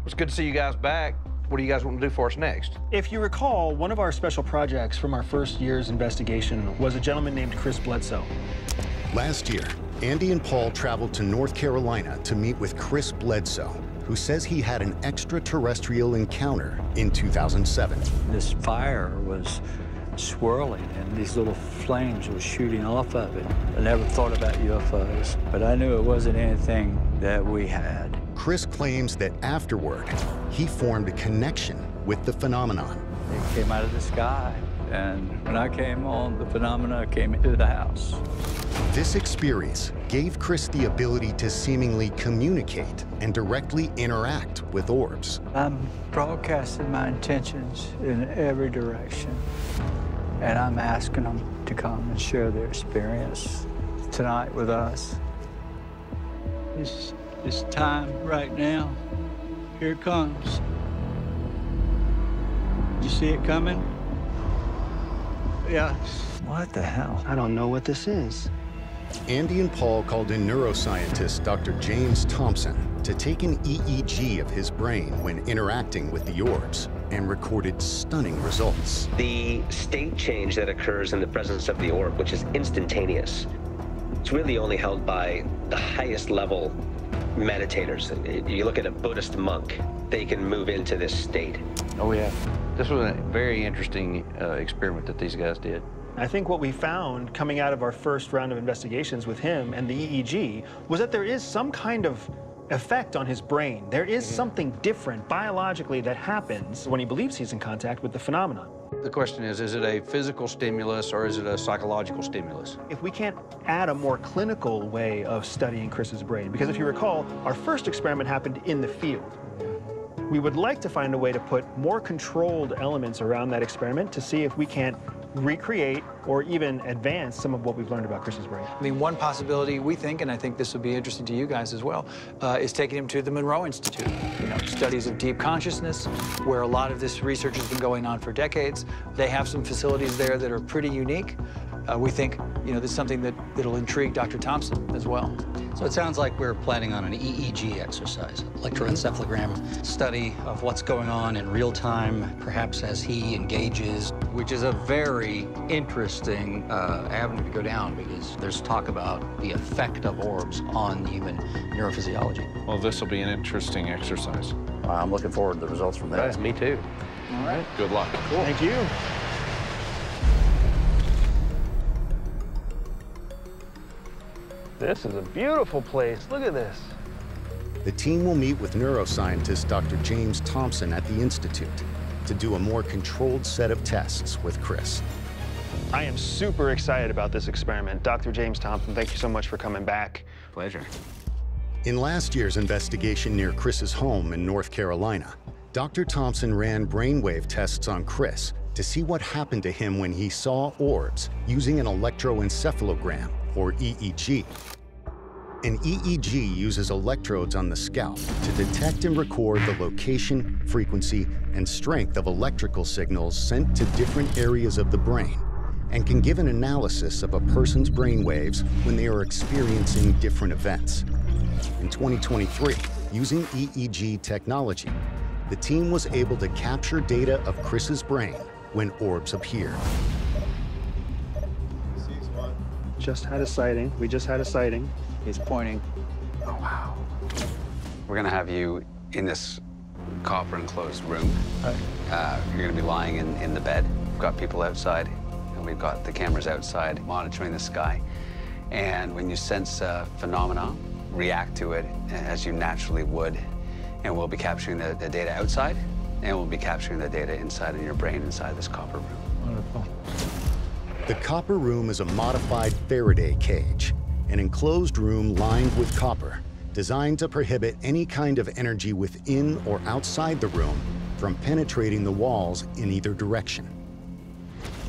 It's good to see you guys back. What do you guys want to do for us next? If you recall, one of our special projects from our first year's investigation was a gentleman named Chris Bledsoe. Last year, Andy and Paul traveled to North Carolina to meet with Chris Bledsoe, who says he had an extraterrestrial encounter in 2007. This fire was swirling and these little flames were shooting off of it. I never thought about UFOs, but I knew it wasn't anything that we had. Chris claims that afterward, he formed a connection with the phenomenon. It came out of the sky, and when I came home, the phenomena came into the house. This experience gave Chris the ability to seemingly communicate and directly interact with orbs. I'm broadcasting my intentions in every direction, and I'm asking them to come and share their experience tonight with us. It's time right now. Here it comes. You see it coming? Yeah. What the hell? I don't know what this is. Andy and Paul called in neuroscientist Dr. James Thompson to take an EEG of his brain when interacting with the orbs and recorded stunning results. The state change that occurs in the presence of the orb, which is instantaneous, it's really only held by the highest level meditators. You look at a Buddhist monk, they can move into this state. Oh, yeah. This was a very interesting experiment that these guys did. I think what we found coming out of our first round of investigations with him and the EEG was that there is some kind of effect on his brain. There is something different biologically that happens when he believes he's in contact with the phenomenon. The question is it a physical stimulus or is it a psychological stimulus? If we can't add a more clinical way of studying Chris's brain, because if you recall, our first experiment happened in the field. We would like to find a way to put more controlled elements around that experiment to see if we can't recreate or even advance some of what we've learned about Chris's brain. I mean, one possibility we think, and I think this would be interesting to you guys as well, is taking him to the Monroe Institute. You know, studies of deep consciousness, where a lot of this research has been going on for decades. They have some facilities there that are pretty unique. We think, you know, this is something that'll intrigue Dr. Thompson as well. So it sounds like we're planning on an EEG exercise, electroencephalogram study of what's going on in real time, perhaps as he engages, which is a very interesting avenue to go down because there's talk about the effect of orbs on human neurophysiology. Well, this will be an interesting exercise. I'm looking forward to the results from that. Yes, me too. All right. Good luck. Cool. Thank you. This is a beautiful place. Look at this. The team will meet with neuroscientist Dr. James Thompson at the Institute to do a more controlled set of tests with Chris. I am super excited about this experiment. Dr. James Thompson, thank you so much for coming back. Pleasure. In last year's investigation near Chris's home in North Carolina, Dr. Thompson ran brainwave tests on Chris to see what happened to him when he saw orbs using an electroencephalogram, or EEG. An EEG uses electrodes on the scalp to detect and record the location, frequency, and strength of electrical signals sent to different areas of the brain, and can give an analysis of a person's brain waves when they are experiencing different events. In 2023, using EEG technology, the team was able to capture data of Chris's brain when orbs appeared. Just had a sighting. We just had a sighting. He's pointing. Oh, wow. We're going to have you in this copper enclosed room. You're going to be lying in the bed. We've got people outside, and we've got the cameras outside monitoring the sky. And when you sense a phenomena, react to it as you naturally would. And we'll be capturing the data outside, and we'll be capturing the data inside of your brain, inside this copper room. Wonderful. The copper room is a modified Faraday cage, an enclosed room lined with copper, designed to prohibit any kind of energy within or outside the room from penetrating the walls in either direction.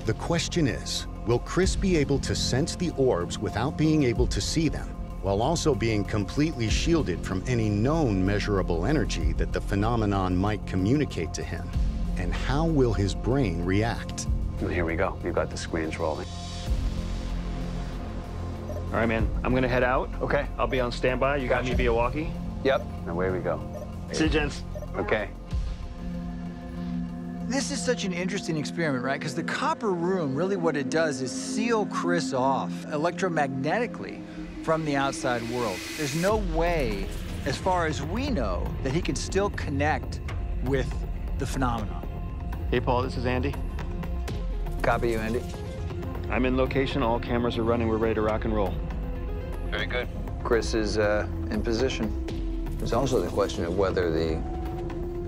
The question is, will Chris be able to sense the orbs without being able to see them, while also being completely shielded from any known measurable energy that the phenomenon might communicate to him? And how will his brain react? Well, here we go. We've got the screens rolling. All right, man. I'm gonna head out. Okay. I'll be on standby. You got me via walkie? Yep. Away we go. See you, gents. Okay. This is such an interesting experiment, right? Because the copper room, really what it does is seal Chris off electromagnetically from the outside world. There's no way, as far as we know, that he can still connect with the phenomenon. Hey, Paul, this is Andy. Copy you, Andy. I'm in location. All cameras are running. We're ready to rock and roll. Very good. Chris is in position. There's also the question of whether the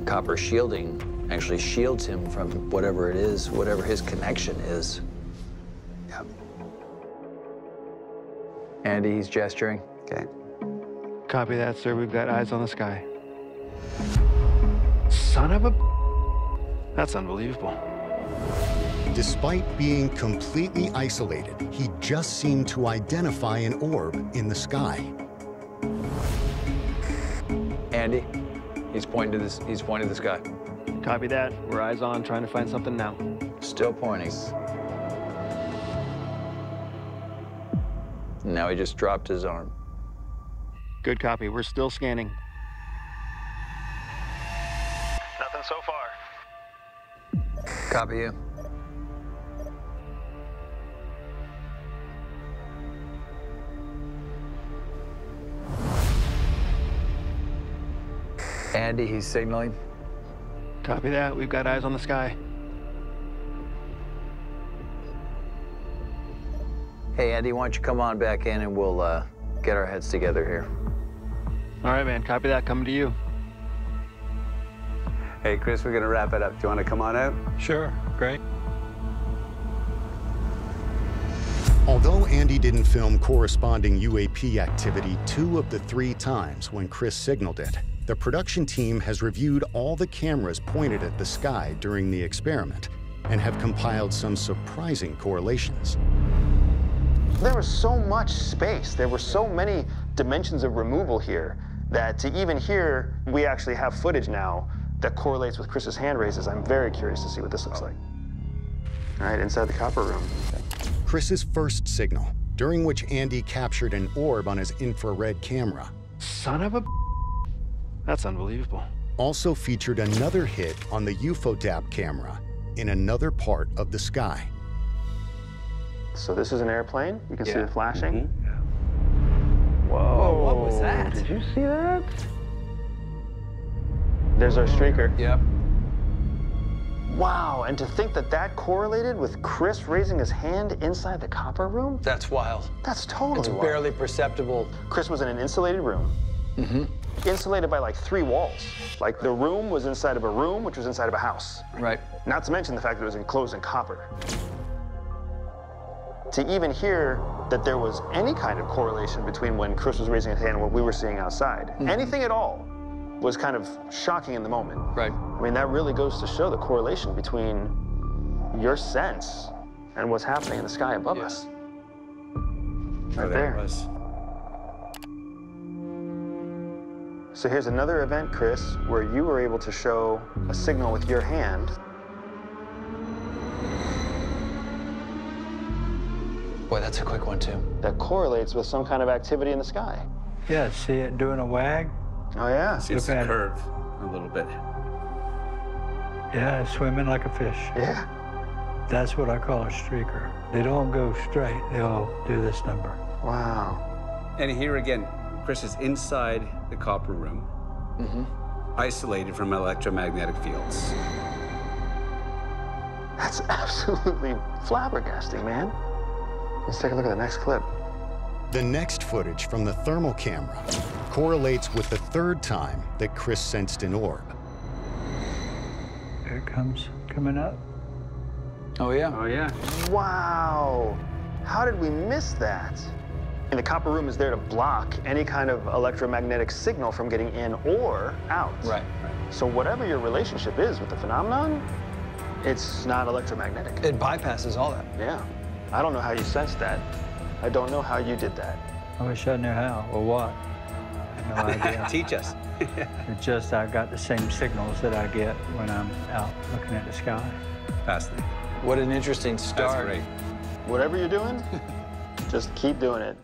copper shielding actually shields him from whatever it is, whatever his connection is. Yeah. Andy, he's gesturing. Okay. Copy that, sir. We've got eyes on the sky. Son of a... That's unbelievable. Despite being completely isolated, he just seemed to identify an orb in the sky. Andy, he's pointing to this. He's pointing to the sky. Copy that. We're eyes on, trying to find something now. Still pointing. Now he just dropped his arm. Good copy. We're still scanning. Nothing so far. Copy you. Andy, he's signaling. Copy that. We've got eyes on the sky. Hey, Andy, why don't you come on back in and we'll get our heads together here. All right, man. Copy that. Coming to you. Hey, Chris, we're gonna wrap it up. Do you want to come on out? Sure, great. Although Andy didn't film corresponding UAP activity 2 of the 3 times when Chris signaled it, the production team has reviewed all the cameras pointed at the sky during the experiment and have compiled some surprising correlations. There was so much space. There were so many dimensions of removal here that to even here, we actually have footage now that correlates with Chris's hand raises. I'm very curious to see what this looks like. All right, inside the copper room. Chris's first signal, during which Andy captured an orb on his infrared camera, Son of a... That's unbelievable. also featured another hit on the UFODAP camera in another part of the sky. So this is an airplane. You can see the flashing. Mm-hmm. Whoa. What was that? Did you see that? There's our streaker. Yep. Wow, and to think that that correlated with Chris raising his hand inside the copper room? That's wild. That's totally It's wild. barely perceptible. Chris was in an insulated room. Mm-hmm. Insulated by like 3 walls. Like the room was inside of a room, which was inside of a house. Right. Not to mention the fact that it was enclosed in copper. To even hear that there was any kind of correlation between when Chris was raising his hand and what we were seeing outside, anything at all, was kind of shocking in the moment. Right. I mean, that really goes to show the correlation between your sense and what's happening in the sky above us. Right there. It was. So here's another event, Chris, where you were able to show a signal with your hand. Boy, that's a quick one, too. That correlates with some kind of activity in the sky. Yeah, see it doing a wag? Oh, yeah. See, it's Look a at it. curve a little bit. Yeah, it's swimming like a fish. Yeah. That's what I call a streaker. They don't go straight, they'll do this number. Wow. And here again, Chris is inside the copper room, isolated from electromagnetic fields. That's absolutely flabbergasting, man. Let's take a look at the next clip. The next footage from the thermal camera correlates with the 3rd time that Chris sensed an orb. Here it comes, coming up. Oh, yeah. Oh, yeah. Wow. How did we miss that? And the copper room is there to block any kind of electromagnetic signal from getting in or out. Right. So whatever your relationship is with the phenomenon, it's not electromagnetic. It bypasses all that. Yeah. I don't know how you sensed that. I don't know how you did that. I wish I knew how or what. I have no idea. Teach us. It's just I got the same signals that I get when I'm out looking at the sky. Fascinating. What an interesting That's start. great. Whatever you're doing, just keep doing it.